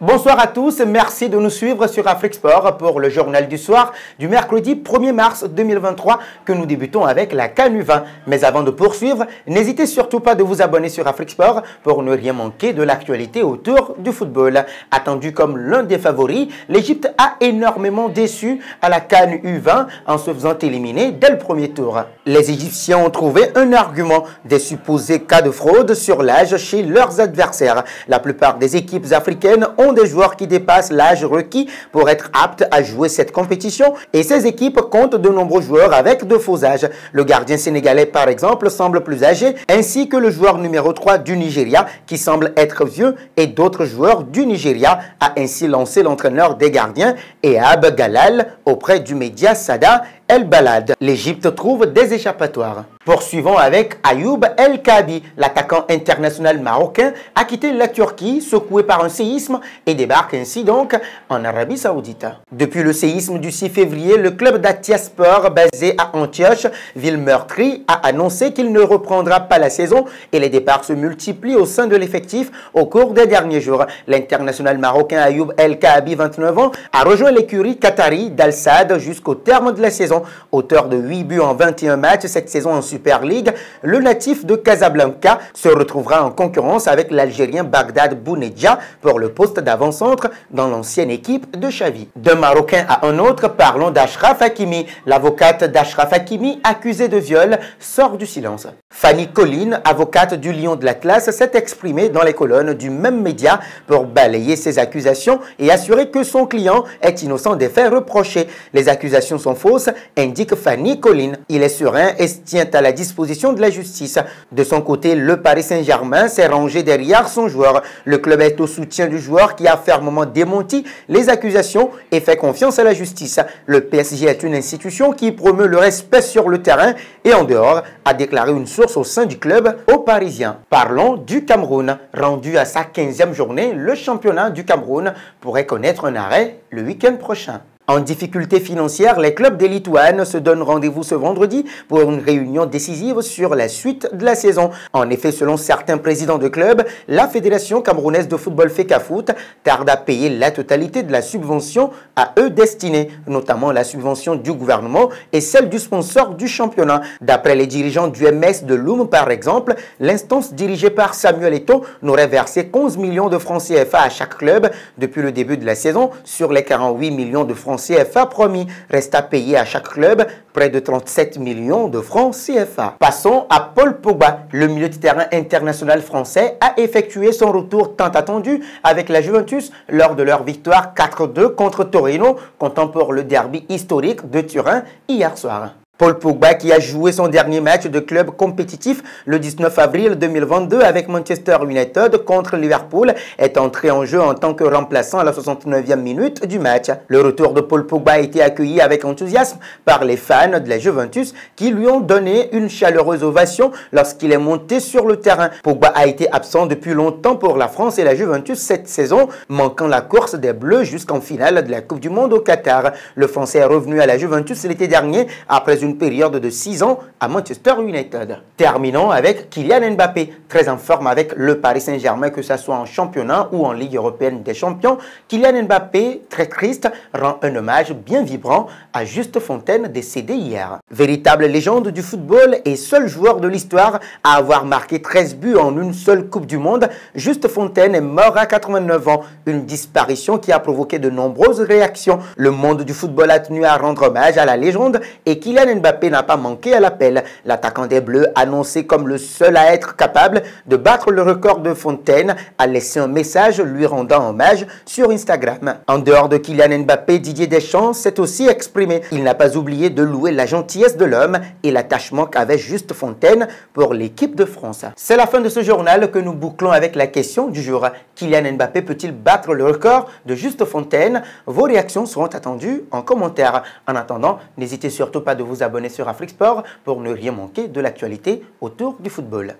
Bonsoir à tous, merci de nous suivre sur Afrique Sport pour le journal du soir du mercredi 1er mars 2023 que nous débutons avec la CAN U20. Mais avant de poursuivre, n'hésitez surtout pas de vous abonner sur Afrique Sport pour ne rien manquer de l'actualité autour du football. Attendu comme l'un des favoris, l'Égypte a énormément déçu à la CAN U20 en se faisant éliminer dès le premier tour. Les Égyptiens ont trouvé un argument des supposés cas de fraude sur l'âge chez leurs adversaires. La plupart des équipes africaines ont des joueurs qui dépassent l'âge requis pour être aptes à jouer cette compétition et ces équipes comptent de nombreux joueurs avec de faux âges. Le gardien sénégalais par exemple semble plus âgé ainsi que le joueur numéro 3 du Nigeria qui semble être vieux et d'autres joueurs du Nigeria, a ainsi lancé l'entraîneur des gardiens Ehab Galal auprès du média Sada El Balad. L'Égypte trouve des échappatoires. Poursuivons avec Ayoub El Kaabi, l'attaquant international marocain, a quitté la Turquie secoué par un séisme et débarque ainsi donc en Arabie Saoudite. Depuis le séisme du 6 février, le club d'Atiaspor basé à Antioche, ville meurtrie, a annoncé qu'il ne reprendra pas la saison et les départs se multiplient au sein de l'effectif au cours des derniers jours. L'international marocain Ayoub El Kaabi, 29 ans, a rejoint l'écurie qatari d'Al Sadd jusqu'au terme de la saison. Auteur de 8 buts en 21 matchs cette saison en Super League, le natif de Casablanca se retrouvera en concurrence avec l'Algérien Bagdad Bounedjah pour le poste d'avant-centre dans l'ancienne équipe de Xavi. D'un Marocain à un autre, parlons d'Achraf Hakimi. L'avocate d'Achraf Hakimi, accusée de viol, sort du silence. Fanny Colline, avocate du Lion de l'Atlas, s'est exprimée dans les colonnes du même média pour balayer ces accusations et assurer que son client est innocent des faits reprochés. Les accusations sont fausses, indique Fanny Colline. Il est serein et se tient à la disposition de la justice. De son côté, le Paris Saint-Germain s'est rangé derrière son joueur. Le club est au soutien du joueur qui a fermement démenti les accusations et fait confiance à la justice. Le PSG est une institution qui promeut le respect sur le terrain et en dehors, a déclaré une source au sein du club aux Parisiens. Parlons du Cameroun. Rendu à sa 15e journée, le championnat du Cameroun pourrait connaître un arrêt le week-end prochain. En difficulté financière, les clubs d'Élite One se donnent rendez-vous ce vendredi pour une réunion décisive sur la suite de la saison. En effet, selon certains présidents de clubs, la Fédération camerounaise de football FECAFOOT tarde à payer la totalité de la subvention à eux destinée, notamment la subvention du gouvernement et celle du sponsor du championnat. D'après les dirigeants du MS de Loum, par exemple, l'instance dirigée par Samuel Eto'o n'aurait versé 11 millions de francs CFA à chaque club depuis le début de la saison sur les 48 millions de francs CFA promis. Reste à payer à chaque club près de 37 millions de francs CFA. Passons à Paul Pogba. Le milieu de terrain international français a effectué son retour tant attendu avec la Juventus lors de leur victoire 4-2 contre Torino, comptant pour le derby historique de Turin hier soir. Paul Pogba, qui a joué son dernier match de club compétitif le 19 avril 2022 avec Manchester United contre Liverpool, est entré en jeu en tant que remplaçant à la 69e minute du match. Le retour de Paul Pogba a été accueilli avec enthousiasme par les fans de la Juventus qui lui ont donné une chaleureuse ovation lorsqu'il est monté sur le terrain. Pogba a été absent depuis longtemps pour la France et la Juventus cette saison, manquant la course des Bleus jusqu'en finale de la Coupe du Monde au Qatar. Le Français est revenu à la Juventus l'été dernier après une période de 6 ans à Manchester United. Terminons avec Kylian Mbappé, très en forme avec le Paris Saint-Germain, que ce soit en championnat ou en Ligue européenne des champions. Kylian Mbappé, très triste, rend un hommage bien vibrant à Juste Fontaine, décédé hier. Véritable légende du football et seul joueur de l'histoire à avoir marqué 13 buts en une seule Coupe du Monde, Juste Fontaine est mort à 89 ans, une disparition qui a provoqué de nombreuses réactions. Le monde du football a tenu à rendre hommage à la légende et Kylian Mbappé n'a pas manqué à l'appel. L'attaquant des Bleus, annoncé comme le seul à être capable de battre le record de Fontaine, a laissé un message lui rendant hommage sur Instagram. En dehors de Kylian Mbappé, Didier Deschamps s'est aussi exprimé. Il n'a pas oublié de louer la gentillesse de l'homme et l'attachement qu'avait Juste Fontaine pour l'équipe de France. C'est la fin de ce journal que nous bouclons avec la question du jour. Kylian Mbappé peut-il battre le record de Juste Fontaine? Vos réactions seront attendues en commentaire. En attendant, n'hésitez surtout pas de vous abonner sur Afrique Sport pour ne rien manquer de l'actualité autour du football.